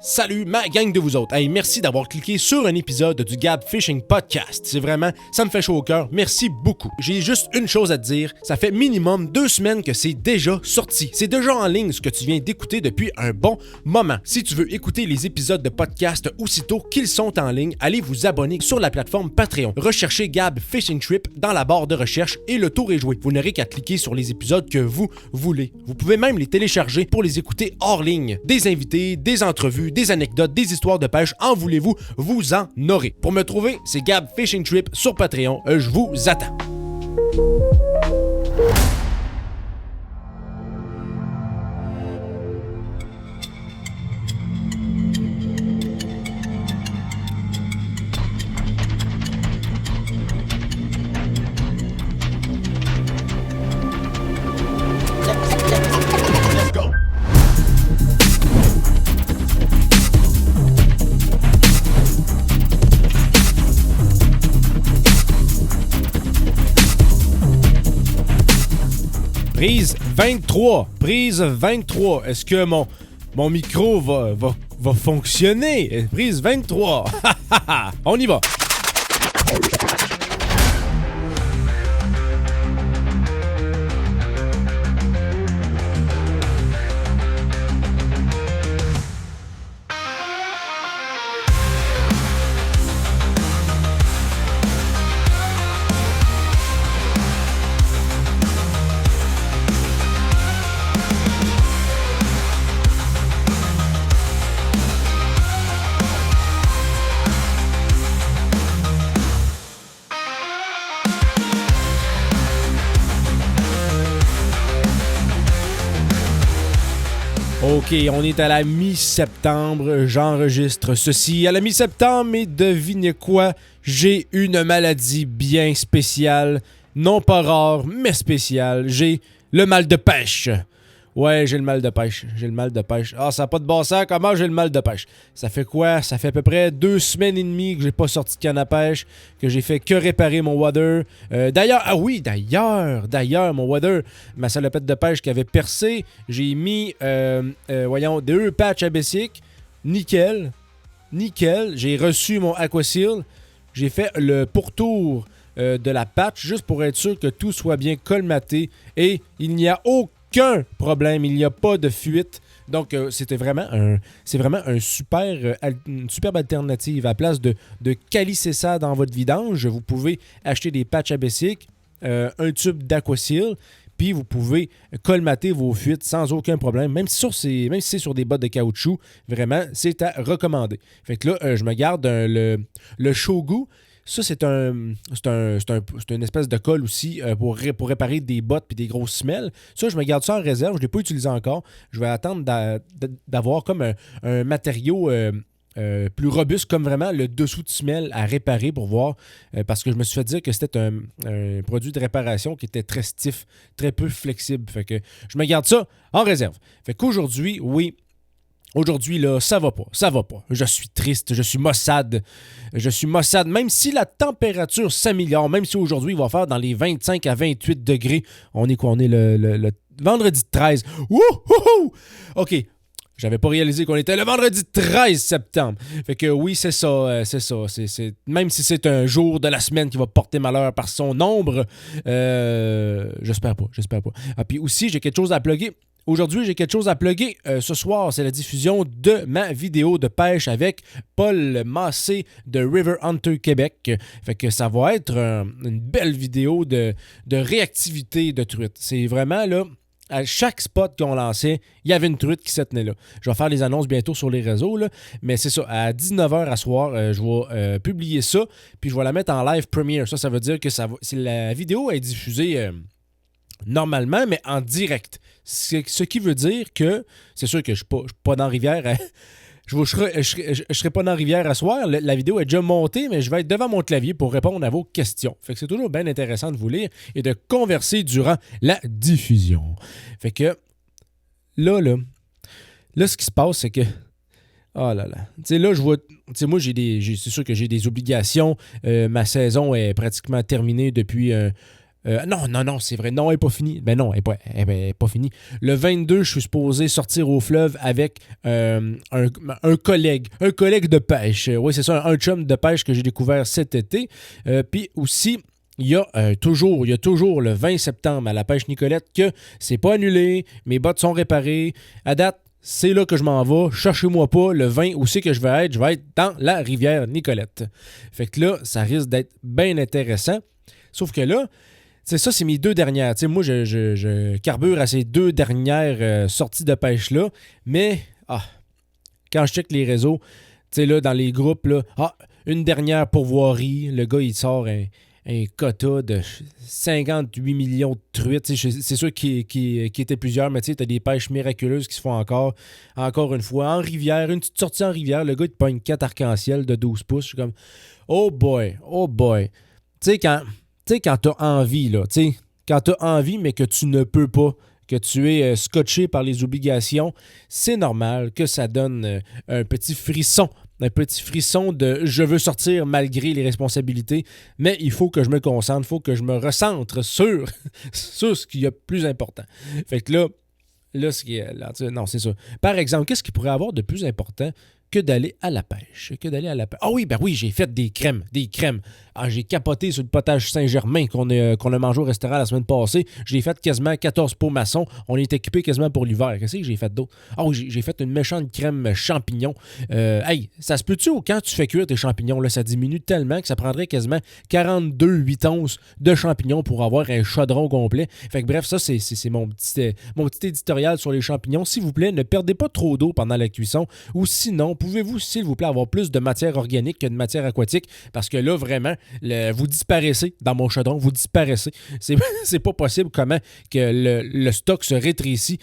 Salut ma gang de vous autres. Hey, merci d'avoir cliqué sur un épisode du Gab Fishing Podcast. C'est vraiment, ça me fait chaud au cœur. Merci beaucoup. J'ai juste une chose à te dire. Ça fait minimum 2 semaines que c'est déjà sorti. C'est déjà en ligne ce que tu viens d'écouter depuis un bon moment. Si tu veux écouter les épisodes de podcast aussitôt qu'ils sont en ligne, allez vous abonner sur la plateforme Patreon. Recherchez Gab Fishing Trip dans la barre de recherche et le tour est joué. Vous n'aurez qu'à cliquer sur les épisodes que vous voulez. Vous pouvez même les télécharger pour les écouter hors ligne. Des invités, des entrevues, des anecdotes, des histoires de pêche, en voulez-vous, vous en aurez. Pour me trouver, c'est Gab Fishing Trip sur Patreon. Je vous attends. Prise 23. Est-ce que mon micro va fonctionner? Prise 23. On y va. OK, on est à la mi-septembre, j'enregistre ceci à la mi-septembre et devinez quoi? J'ai une maladie bien spéciale, non pas rare, mais spéciale. J'ai le mal de pêche. Ouais, j'ai le mal de pêche. Ah, ça n'a pas de bon sens. Comment j'ai le mal de pêche? Ça fait quoi? Ça fait à peu près 2 semaines et demie que j'ai pas sorti de canne à pêche, que j'ai fait que réparer mon water. D'ailleurs, mon water, ma salopette de pêche qui avait percé, j'ai mis, 2 patchs à Bessic. Nickel. J'ai reçu mon Aquaseal. J'ai fait le pourtour de la patch juste pour être sûr que tout soit bien colmaté et il n'y a aucun problème, il n'y a pas de fuite. Donc, c'est vraiment une superbe alternative. À la place de calisser ça dans votre vidange, vous pouvez acheter des patchs à Bessic, un tube d'Aquaseal, puis vous pouvez colmater vos fuites sans aucun problème. Même si c'est sur des bottes de caoutchouc, vraiment, c'est à recommander. Fait que là, je me garde le Shogu. Ça, c'est une espèce de colle aussi pour réparer des bottes et des grosses semelles. Ça, je me garde ça en réserve. Je ne l'ai pas utilisé encore. Je vais attendre d'avoir comme un matériau plus robuste, comme vraiment le dessous de semelle à réparer pour voir. Parce que je me suis fait dire que c'était un produit de réparation qui était très stiff, très peu flexible. Fait que je me garde ça en réserve. Fait qu'aujourd'hui, oui. Aujourd'hui, là, ça va pas. Je suis triste, je suis maussade, même si la température s'améliore, même si aujourd'hui, il va faire dans les 25 à 28 degrés. On est quoi? On est le vendredi 13. Wouhou! OK. J'avais pas réalisé qu'on était le vendredi 13 septembre. Fait que oui, c'est ça. Même si c'est un jour de la semaine qui va porter malheur par son nombre, j'espère pas. Ah, puis aussi, j'ai quelque chose à plugger. Aujourd'hui, j'ai quelque chose à plugger. Ce soir, c'est la diffusion de ma vidéo de pêche avec Paul Massé de River Hunter Québec. Fait que ça va être une belle vidéo de réactivité de truite. C'est vraiment là, à chaque spot qu'on lançait, il y avait une truite qui se tenait là. Je vais faire les annonces bientôt sur les réseaux, là, mais c'est ça. À 19h à soir, je vais publier ça, puis je vais la mettre en live premiere. Ça veut dire que la vidéo est diffusée normalement, mais en direct. Ce qui veut dire que, c'est sûr que je ne suis pas dans la rivière, je serai pas dans la rivière à soir, la vidéo est déjà montée, mais je vais être devant mon clavier pour répondre à vos questions. Fait que c'est toujours bien intéressant de vous lire et de converser durant la diffusion. Fait que, là, ce qui se passe, c'est que, oh là là. Tu sais, là, je vois. Tu sais, moi, c'est sûr que j'ai des obligations. Ma saison est pratiquement terminée depuis Non, c'est vrai. Non, elle n'est pas finie. Ben non, elle est pas finie. Le 22, je suis supposé sortir au fleuve avec un collègue. Un collègue de pêche. Oui, c'est ça, un chum de pêche que j'ai découvert cet été. Puis aussi, il y a toujours le 20 septembre à la pêche Nicolette que c'est pas annulé, mes bottes sont réparées. À date, c'est là que je m'en vais. Cherchez-moi pas. Le 20, où c'est que je vais être? Je vais être dans la rivière Nicolette. Fait que là, ça risque d'être bien intéressant. Sauf que là, ça, c'est mes 2 dernières. T'sais, moi, je carbure à ces 2 dernières sorties de pêche-là. Mais, quand je check les réseaux, là, dans les groupes, là, une dernière pourvoirie, le gars, il sort un quota de 58 millions de truites. C'est sûr qu'il était plusieurs, mais tu as des pêches miraculeuses qui se font encore une fois. En rivière, une petite sortie en rivière, le gars, il te pogne 4 arcs-en-ciel de 12 pouces. Je suis comme, oh boy. Tu sais, quand tu as envie, là, quand tu as envie, mais que tu ne peux pas, que tu es scotché par les obligations, c'est normal que ça donne un petit frisson. Un petit frisson de je veux sortir malgré les responsabilités, mais il faut que je me concentre, il faut que je me recentre sur ce qui est plus important. Fait que là non, c'est ça. Par exemple, qu'est-ce qui pourrait avoir de plus important que d'aller à la pêche? Ah oui, ben oui, j'ai fait des crèmes. J'ai capoté sur le potage Saint-Germain qu'on a mangé au restaurant la semaine passée. J'ai fait quasiment 14 pots maçons. On est équipé quasiment pour l'hiver. Qu'est-ce que j'ai fait d'autre? Ah oui, j'ai fait une méchante crème champignon. Ça se peut-tu quand tu fais cuire tes champignons, là, ça diminue tellement que ça prendrait quasiment 42 8 onces de champignons pour avoir un chaudron complet. Fait que bref, ça, c'est mon petit éditorial sur les champignons. S'il vous plaît, ne perdez pas trop d'eau pendant la cuisson. Ou sinon, pouvez-vous, s'il vous plaît, avoir plus de matière organique que de matière aquatique? Parce que là, vraiment, vous disparaissez dans mon chaudron. Vous disparaissez. C'est pas possible comment que le stock se rétrécit.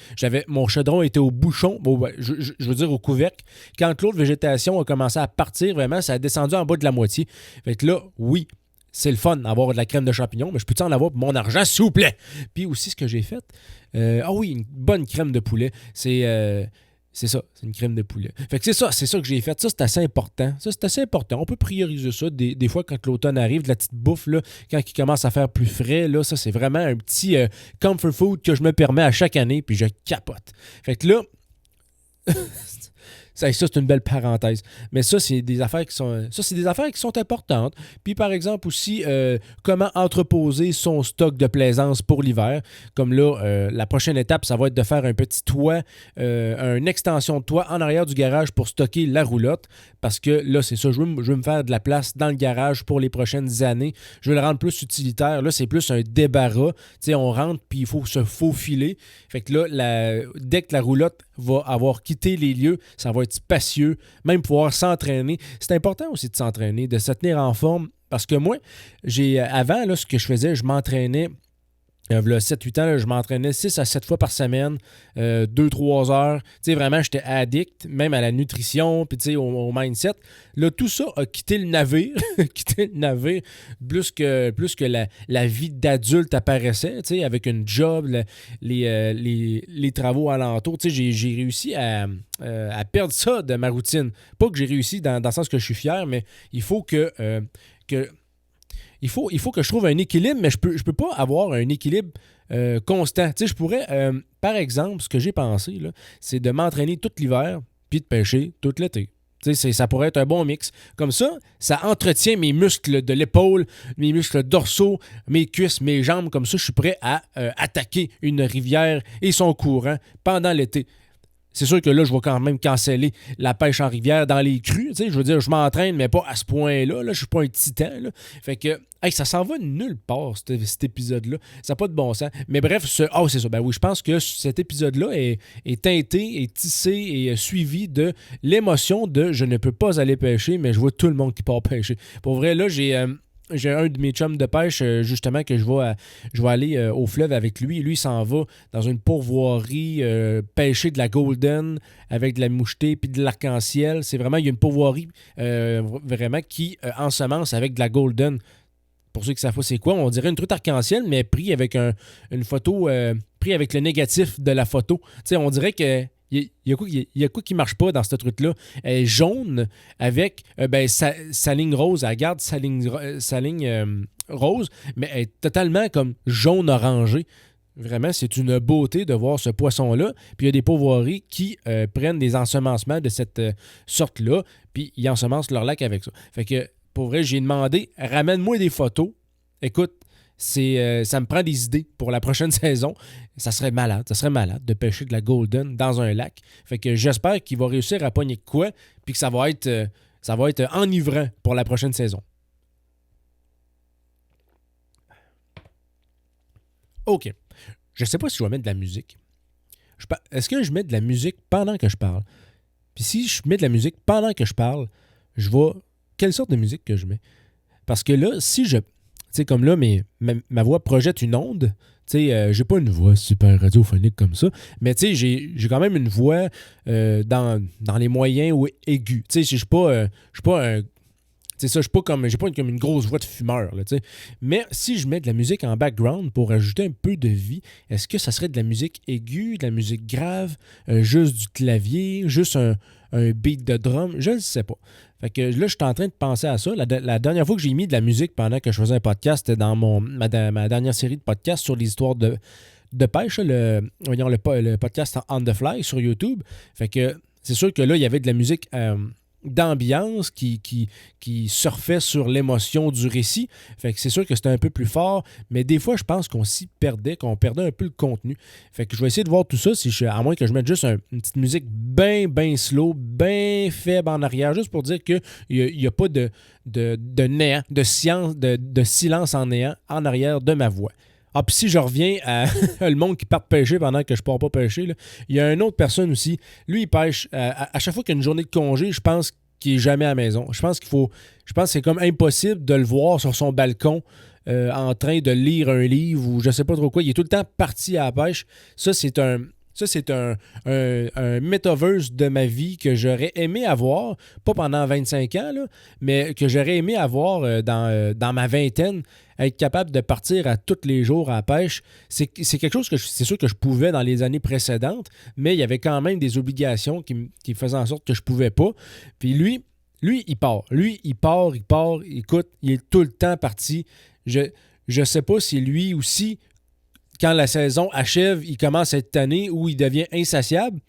Mon chaudron était au bouchon, je veux dire au couvercle. Quand l'autre végétation a commencé à partir, vraiment, ça a descendu en bas de la moitié. Fait que là, oui, c'est le fun d'avoir de la crème de champignons, mais je peux-tu en avoir pour mon argent, s'il vous plaît? Puis aussi, ce que j'ai fait, une bonne crème de poulet. C'est ça, c'est une crème de poulet. Fait que c'est ça que j'ai fait. Ça, c'est assez important. On peut prioriser ça. Des fois, quand l'automne arrive, de la petite bouffe, là, quand il commence à faire plus frais, là, ça, c'est vraiment un petit comfort food que je me permets à chaque année, puis je capote. Fait que là, ça, c'est une belle parenthèse. Mais ça, c'est des affaires qui sont importantes. Puis, par exemple, aussi, comment entreposer son stock de plaisance pour l'hiver. Comme là, la prochaine étape, ça va être de faire un petit toit, une extension de toit en arrière du garage pour stocker la roulotte. Parce que là, c'est ça, je veux me faire de la place dans le garage pour les prochaines années. Je veux le rendre plus utilitaire. Là, c'est plus un débarras. Tu sais, on rentre, puis il faut se faufiler. Fait que là, dès que la roulotte va avoir quitté les lieux, ça va être spacieux, même pouvoir s'entraîner. C'est important aussi de s'entraîner, de se tenir en forme, parce que moi, avant, là, ce que je faisais, je m'entraînais, il y a 7-8 ans, là, je m'entraînais 6 à 7 fois par semaine, 2-3 heures. Tu sais, vraiment, j'étais addict, même à la nutrition, puis tu sais, au mindset. Là, tout ça a quitté le navire, plus que la vie d'adulte apparaissait, tu sais, avec une job, les travaux alentours. Tu sais, j'ai réussi à perdre ça de ma routine. Pas que j'ai réussi dans le sens que je suis fier, mais il faut il faut que je trouve un équilibre, mais je peux pas avoir un équilibre constant. Tu sais, je pourrais, par exemple, ce que j'ai pensé, là, c'est de m'entraîner tout l'hiver puis de pêcher tout l'été. Tu sais, ça pourrait être un bon mix. Comme ça entretient mes muscles de l'épaule, mes muscles dorsaux, mes cuisses, mes jambes. Comme ça, je suis prêt à attaquer une rivière et son courant pendant l'été. C'est sûr que là, je vais quand même canceller la pêche en rivière dans les crues. Tu sais, je veux dire, je m'entraîne, mais pas à ce point-là. Là, je suis pas un titan. Là. Fait que, ça s'en va nulle part, cet épisode-là. Ça n'a pas de bon sens. Mais bref, c'est ça. Ben oui, je pense que cet épisode-là est teinté, est tissé et suivi de l'émotion de je ne peux pas aller pêcher, mais je vois tout le monde qui part pêcher. Pour vrai, là, j'ai un de mes chums de pêche, justement, que je vais aller au fleuve avec lui. Lui, il s'en va dans une pourvoirie pêcher de la golden avec de la mouchetée puis de l'arc-en-ciel. C'est vraiment, il y a une pourvoirie vraiment qui ensemence avec de la golden. Pour ceux qui savent pas c'est quoi, on dirait une truite arc-en-ciel, mais pris avec une photo, pris avec le négatif de la photo. Tu sais, on dirait que il y a quoi qui marche pas dans cette truite-là. Elle est jaune avec sa ligne rose. Elle garde sa ligne rose, mais elle est totalement comme jaune-orangé. Vraiment, c'est une beauté de voir ce poisson-là. Puis il y a des pourvoiries qui prennent des ensemencements de cette sorte-là, puis ils ensemencent leur lac avec ça. Fait que, pour vrai, j'ai demandé, ramène-moi des photos. Écoute, ça me prend des idées pour la prochaine saison. Ça serait malade de pêcher de la golden dans un lac. Fait que j'espère qu'il va réussir à pogner quoi, puis que ça va être enivrant pour la prochaine saison. OK. Je sais pas si je vais mettre de la musique. Est-ce que je mets de la musique pendant que je parle? Puis si je mets de la musique pendant que je parle, je vais... Quelle sorte de musique que je mets? Parce que là, si je... Tu sais, comme là, ma voix projette une onde. Tu sais, j'ai pas une voix super radiophonique comme ça, mais tu sais, j'ai quand même une voix dans les moyens ou aigus. Tu sais, je suis pas un... C'est ça, j'ai pas comme une grosse voix de fumeur, là, tu sais. Mais si je mets de la musique en background pour ajouter un peu de vie, est-ce que ça serait de la musique aiguë, de la musique grave, juste du clavier, juste un beat de drum? Je ne sais pas. Fait que là, je suis en train de penser à ça. La dernière fois que j'ai mis de la musique pendant que je faisais un podcast, c'était dans ma dernière série de podcasts sur les histoires de pêche, le podcast On the Fly sur YouTube. Fait que c'est sûr que là, il y avait de la musique... d'ambiance qui surfait sur l'émotion du récit. Fait que c'est sûr que c'était un peu plus fort, mais des fois, je pense qu'on s'y perdait, qu'on perdait un peu le contenu. Fait que je vais essayer de voir tout ça, à moins que je mette juste une petite musique bien slow, bien faible en arrière, juste pour dire qu'il n'y a pas de néant, de silence en néant en arrière de ma voix. Ah, puis si je reviens à le monde qui part pêcher pendant que je ne pars pas pêcher, là, il y a une autre personne aussi. Lui, il pêche à chaque fois qu'il y a une journée de congé, je pense qu'il n'est jamais à la maison. Je pense que c'est comme impossible de le voir sur son balcon en train de lire un livre ou je ne sais pas trop quoi. Il est tout le temps parti à la pêche. Ça, c'est un metaverse de ma vie que j'aurais aimé avoir, pas pendant 25 ans, là, mais que j'aurais aimé avoir dans ma vingtaine, être capable de partir à tous les jours à la pêche. C'est quelque chose que c'est sûr que je pouvais dans les années précédentes, mais il y avait quand même des obligations qui faisaient en sorte que je pouvais pas. Puis lui, il part. Il part. Écoute, il est tout le temps parti. Je sais pas si lui aussi... Quand la saison achève, il commence à être tanné ou il devient insatiable.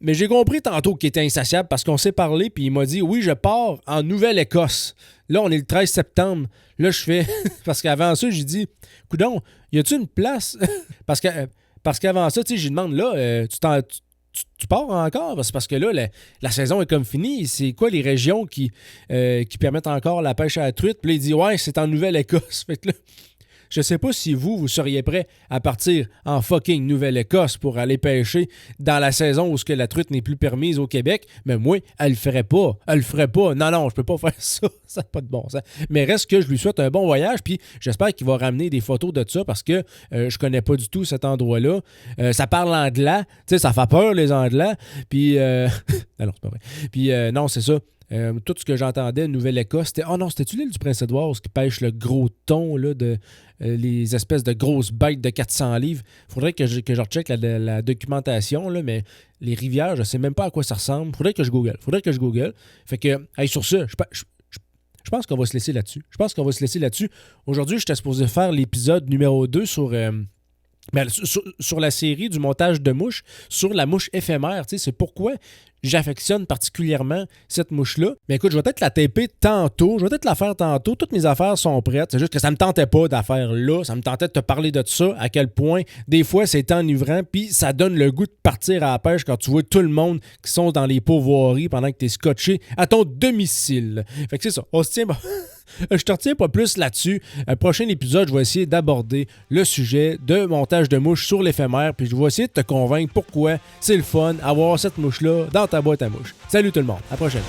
Mais j'ai compris tantôt qu'il était insatiable parce qu'on s'est parlé puis il m'a dit « Oui, je pars en Nouvelle-Écosse. » Là, on est le 13 septembre. Là, je fais... parce qu'avant ça, j'ai dit « Coudon, y a-tu une place? » Parce qu'avant ça, tu sais, j'ai demandé « Là, tu pars encore? » C'est parce que là, la saison est comme finie. C'est quoi les régions qui permettent encore la pêche à la truite? Puis là, il dit « Ouais, c'est en Nouvelle-Écosse. » Fait que là... Je sais pas si vous seriez prêt à partir en fucking Nouvelle-Écosse pour aller pêcher dans la saison où la truite n'est plus permise au Québec, mais moi, elle le ferait pas. Non, je peux pas faire ça. Ça n'a pas de bon sens. Mais reste que je lui souhaite un bon voyage, puis j'espère qu'il va ramener des photos de ça parce que je connais pas du tout cet endroit-là. Ça parle anglais, tu sais, ça fait peur les anglais. Puis, non, c'est pas vrai. Puis, non, c'est ça. Tout ce que j'entendais, Nouvelle-Écosse, c'était-tu l'île du Prince-Édouard qui pêche le gros thon, là, les espèces de grosses bêtes de 400 livres. Faudrait que je recheck la documentation, là, mais les rivières, je sais même pas à quoi ça ressemble. Faudrait que je google. Fait que, sur ça, je pense qu'on va se laisser là-dessus. Aujourd'hui, j'étais supposé faire l'épisode numéro 2 sur la série du montage de mouches, sur la mouche éphémère. Tu sais, c'est pourquoi j'affectionne particulièrement cette mouche-là. Mais écoute, je vais peut-être la taper tantôt. Je vais peut-être la faire tantôt. Toutes mes affaires sont prêtes. C'est juste que ça me tentait pas d'affaire là. Ça me tentait de te parler de ça, à quel point des fois c'est enivrant, puis ça donne le goût de partir à la pêche quand tu vois tout le monde qui sont dans les pourvoiries pendant que tu es scotché à ton domicile. Fait que c'est ça. On se tient... Je te retiens pas plus là-dessus. Prochain épisode, je vais essayer d'aborder le sujet de montage de mouches sur l'éphémère, puis je vais essayer de te convaincre pourquoi c'est le fun avoir cette mouche-là dans ta boîte à mouches. Salut tout le monde, à la prochaine.